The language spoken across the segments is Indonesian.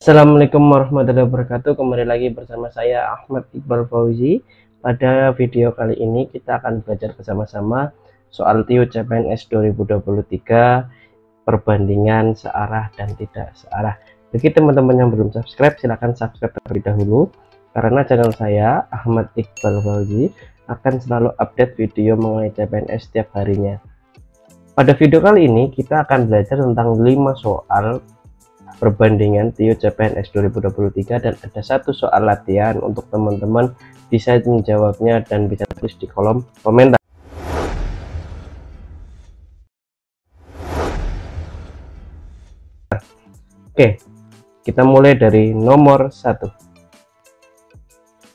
Assalamualaikum warahmatullahi wabarakatuh. Kembali lagi bersama saya Ahmad Iqbal Fauzi. Pada video kali ini kita akan belajar bersama-sama soal TIO CPNS 2023 perbandingan searah dan tidak searah. Bagi teman-teman yang belum subscribe, silahkan subscribe terlebih dahulu, karena channel saya Ahmad Iqbal Fauzi akan selalu update video mengenai CPNS setiap harinya. Pada video kali ini kita akan belajar tentang 5 soal perbandingan TIO CPNS 2023 dan ada satu soal latihan untuk teman-teman bisa menjawabnya dan bisa tulis di kolom komentar. Oke, kita mulai dari nomor 1.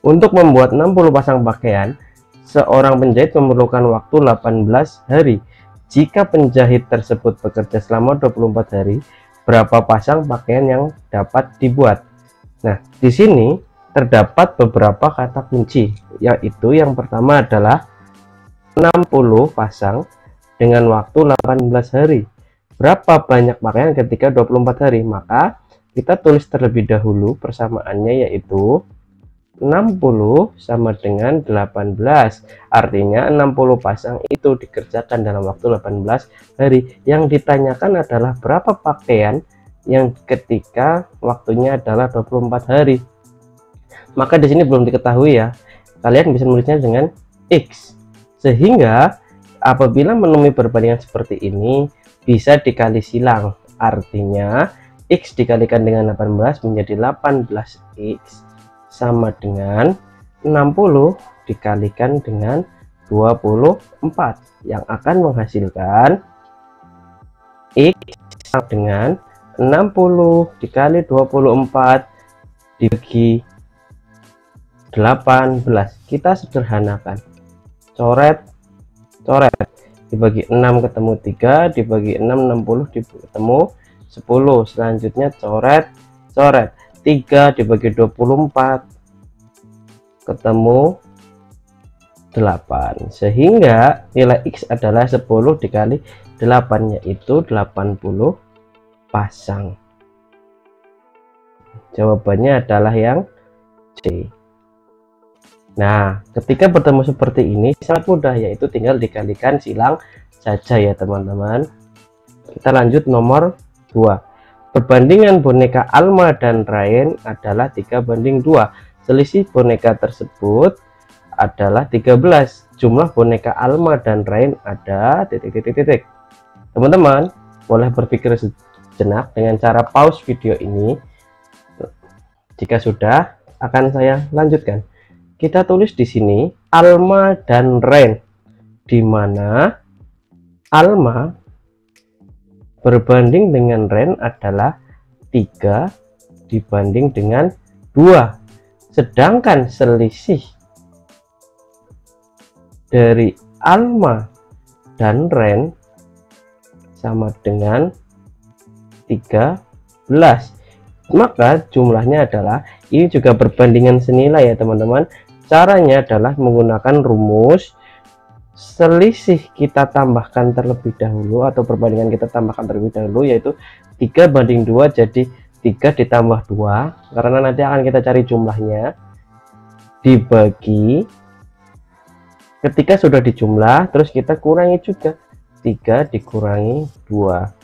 Untuk membuat 60 pasang pakaian, seorang penjahit memerlukan waktu 18 hari. Jika penjahit tersebut bekerja selama 24 hari, berapa pasang pakaian yang dapat dibuat? Nah, di sini terdapat beberapa kata kunci, yaitu yang pertama adalah 60 pasang dengan waktu 18 hari. Berapa banyak pakaian ketika 24 hari? Maka kita tulis terlebih dahulu persamaannya, yaitu 60 sama dengan 18. Artinya 60 pasang itu dikerjakan dalam waktu 18 hari. Yang ditanyakan adalah berapa pakaian yang ketika waktunya adalah 24 hari. Maka di sini belum diketahui ya. Kalian bisa menulisnya dengan X. Sehingga apabila menemui perbandingan seperti ini bisa dikali silang. Artinya X dikalikan dengan 18 menjadi 18X sama dengan 60 dikalikan dengan 24 yang akan menghasilkan X sama dengan 60 dikali 24 dibagi 18. Kita sederhanakan, coret dibagi 6 ketemu 3, dibagi 6 60 ketemu 10. Selanjutnya coret 3 dibagi 24 ketemu 8, sehingga nilai X adalah 10 dikali 8, yaitu 80 pasang. Jawabannya adalah yang C. Nah, ketika bertemu seperti ini sangat mudah, yaitu tinggal dikalikan silang saja ya teman-teman. Kita lanjut nomor 2. Perbandingan boneka Alma dan Rain adalah 3:2. Selisih boneka tersebut adalah 13. Jumlah boneka Alma dan Rain ada ... Teman-teman boleh berpikir sejenak dengan cara pause video ini. Jika sudah, akan saya lanjutkan. Kita tulis di sini Alma dan Rain, di mana Alma berbanding dengan Rain adalah 3 dibanding dengan 2. Sedangkan selisih dari Alma dan Rain sama dengan 13. Maka jumlahnya adalah, ini juga perbandingan senilai ya teman-teman. Caranya adalah menggunakan rumus selisih kita tambahkan terlebih dahulu, atau perbandingan kita tambahkan terlebih dahulu, yaitu 3:2. Jadi 3 ditambah 2 karena nanti akan kita cari jumlahnya, dibagi, ketika sudah dijumlah terus kita kurangi juga, 3 dikurangi 2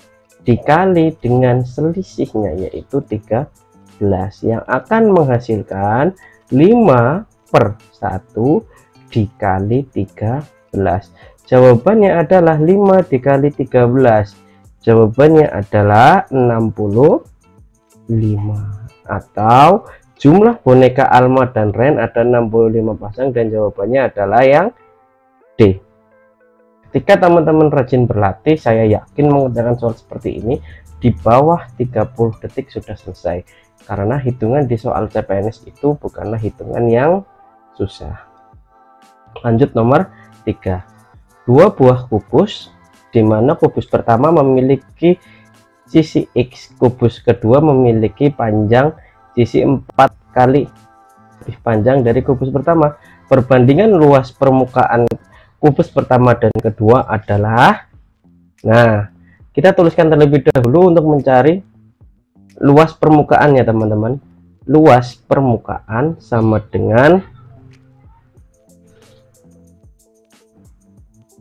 dikali dengan selisihnya, yaitu 13, yang akan menghasilkan 5/1 dikali 13. Jawabannya adalah 5 dikali 13. Jawabannya adalah 65. Atau jumlah boneka Alma dan Rain ada 65 pasang, dan jawabannya adalah yang D. Ketika teman-teman rajin berlatih, saya yakin mengerjakan soal seperti ini di bawah 30 detik sudah selesai. Karena hitungan di soal CPNS itu bukanlah hitungan yang susah. Lanjut nomor 3. 2 buah kubus, di mana kubus pertama memiliki sisi X, kubus kedua memiliki panjang sisi 4 kali lebih panjang dari kubus pertama. Perbandingan luas permukaan kubus pertama dan kedua adalah, nah, kita tuliskan terlebih dahulu untuk mencari luas permukaan ya teman-teman. Luas permukaan sama dengan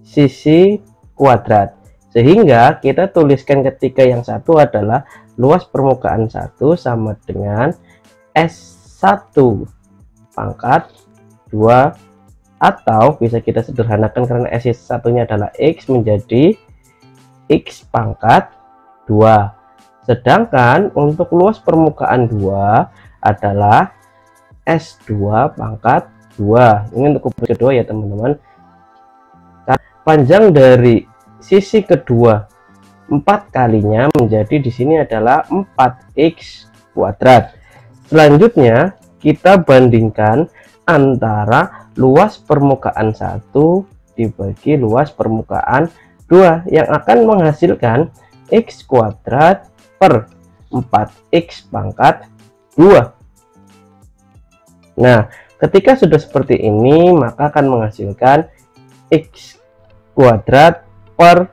sisi kuadrat, sehingga kita tuliskan ketika yang satu adalah luas permukaan 1 sama dengan S1 pangkat 2, atau bisa kita sederhanakan karena S1 nya adalah X, menjadi X pangkat 2. Sedangkan untuk luas permukaan 2 adalah S2 pangkat 2. Ini untuk kubus kedua ya teman-teman. Panjang dari sisi kedua 4 kalinya menjadi di sini adalah 4x kuadrat. Selanjutnya kita bandingkan antara luas permukaan 1 dibagi luas permukaan 2 yang akan menghasilkan x kuadrat per 4x pangkat 2. Nah, ketika sudah seperti ini maka akan menghasilkan x kuadrat per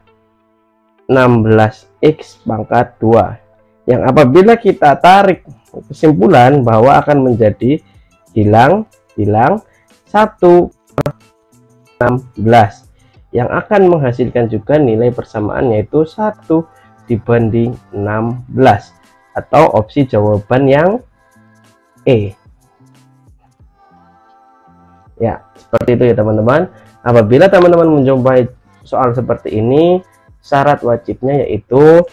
16x pangkat 2, yang apabila kita tarik kesimpulan bahwa akan menjadi bilang 1 per 16 yang akan menghasilkan juga nilai persamaan yaitu 1 dibanding 16, atau opsi jawaban yang E. Ya, seperti itu ya teman-teman. Apabila teman-teman menjumpai soal seperti ini, syarat wajibnya yaitu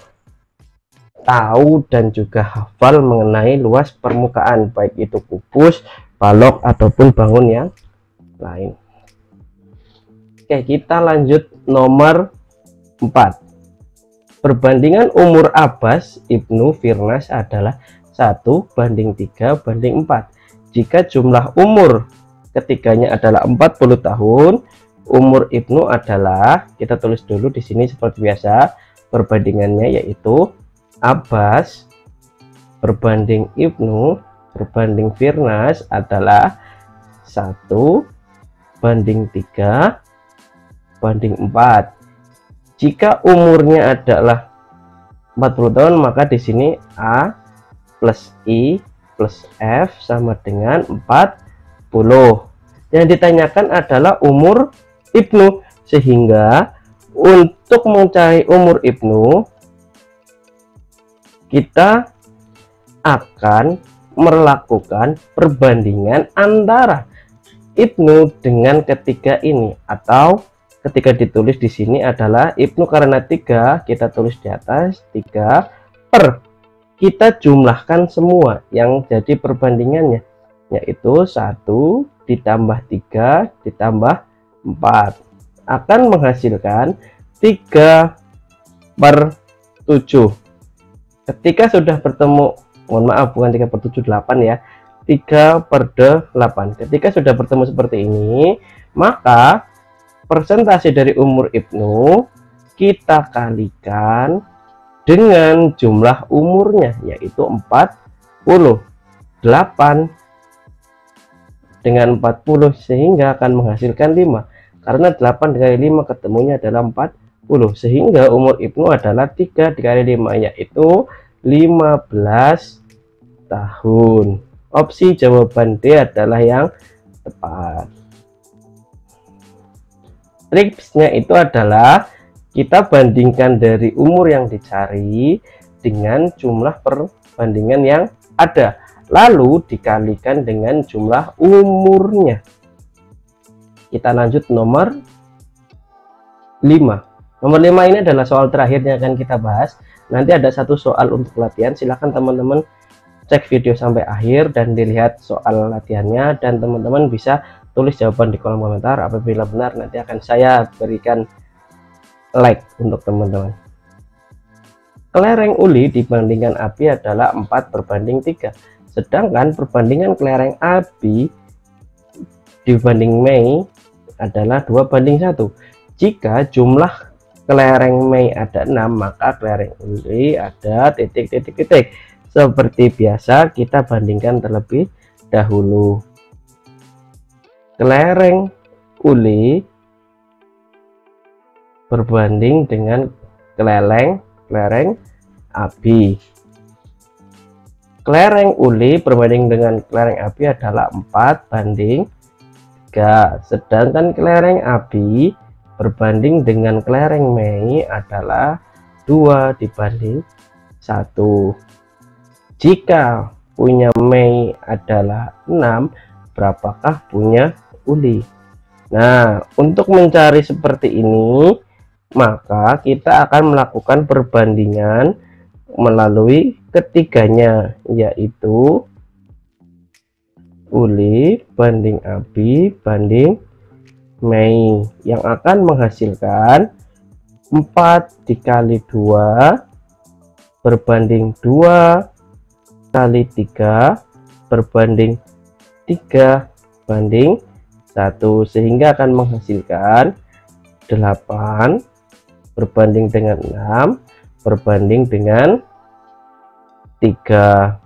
tahu dan juga hafal mengenai luas permukaan, baik itu kubus, balok ataupun bangun yang lain. Oke, kita lanjut nomor 4. Perbandingan umur Abbas Ibnu Firnas adalah 1:3:4. Jika jumlah umur ketiganya adalah 40 tahun, umur Ibnu adalah, kita tulis dulu di sini seperti biasa perbandingannya, yaitu Abbas berbanding Ibnu berbanding Firnas adalah 1:3:4. Jika umurnya adalah 40 tahun, maka di sini A plus I plus F sama dengan 40. Yang ditanyakan adalah umur Ibnu, sehingga untuk mencari umur Ibnu kita akan melakukan perbandingan antara Ibnu dengan ketiga ini, atau ketika ditulis di sini adalah Ibnu karena 3, kita tulis di atas 3 per, kita jumlahkan semua yang jadi perbandingannya, yaitu 1 ditambah 3 ditambah 4 akan menghasilkan 3/7. Ketika sudah bertemu, mohon maaf bukan 3/7, 8 ya, 3/8. Ketika sudah bertemu seperti ini, maka persentase dari umur Ibnu kita kalikan dengan jumlah umurnya, yaitu 40. 8 dengan 40 sehingga akan menghasilkan 5, karena 8 dikali 5 ketemunya adalah 40, sehingga umur Ibnu adalah 3 dikali 5 yaitu 15 tahun. Opsi jawaban D adalah yang tepat. Triknya itu adalah kita bandingkan dari umur yang dicari dengan jumlah perbandingan yang ada, lalu dikalikan dengan jumlah umurnya. Kita lanjut nomor 5. Nomor 5 ini adalah soal terakhir yang akan kita bahas. Nanti ada satu soal untuk latihan, silahkan teman-teman cek video sampai akhir dan dilihat soal latihannya, dan teman-teman bisa tulis jawaban di kolom komentar. Apabila benar nanti akan saya berikan like untuk teman-teman. Kelereng uli dibandingkan api adalah 4/3, sedangkan perbandingan kelereng api dibanding Mei adalah 2/1. Jika jumlah kelereng Mei ada 6, maka kelereng uli ada titik-titik-titik. Seperti biasa kita bandingkan terlebih dahulu. Kelereng uli berbanding dengan kelereng api. kelereng uli berbanding dengan kelereng abi adalah 4:3, sedangkan kelereng abi berbanding dengan kelereng Mei adalah 2:1. Jika punya Mei adalah 6, berapakah punya uli? Nah, untuk mencari seperti ini, maka kita akan melakukan perbandingan melalui ketiganya, yaitu uli banding abi banding Mei, yang akan menghasilkan 4 dikali 2 berbanding 2 kali 3 berbanding 3 banding 1, sehingga akan menghasilkan 8 berbanding dengan 6 berbanding dengan 3.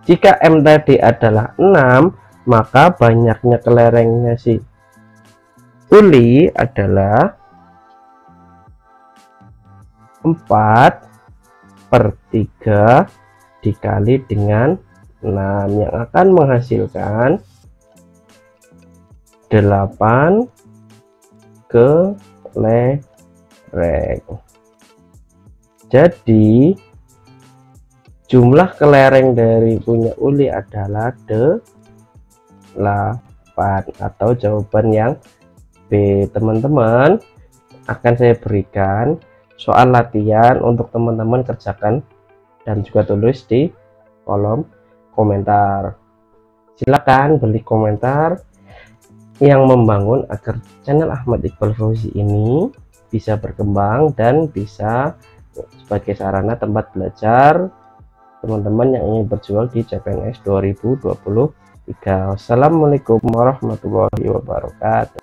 Jika M tadi adalah 6, maka banyaknya kelerengnya si uli adalah 4/3 dikali dengan 6, yang akan menghasilkan 8 kelereng. Jadi jumlah kelereng dari punya uli adalah 8, atau jawaban yang B. Teman-teman, akan saya berikan soal latihan untuk teman-teman kerjakan dan juga tulis di kolom komentar. Silakan beri komentar yang membangun agar channel Ahmad Iqbal Fauzi ini bisa berkembang dan bisa sebagai sarana tempat belajar teman-teman yang ingin berjuang di CPNS 2023. Wassalamualaikum warahmatullahi wabarakatuh.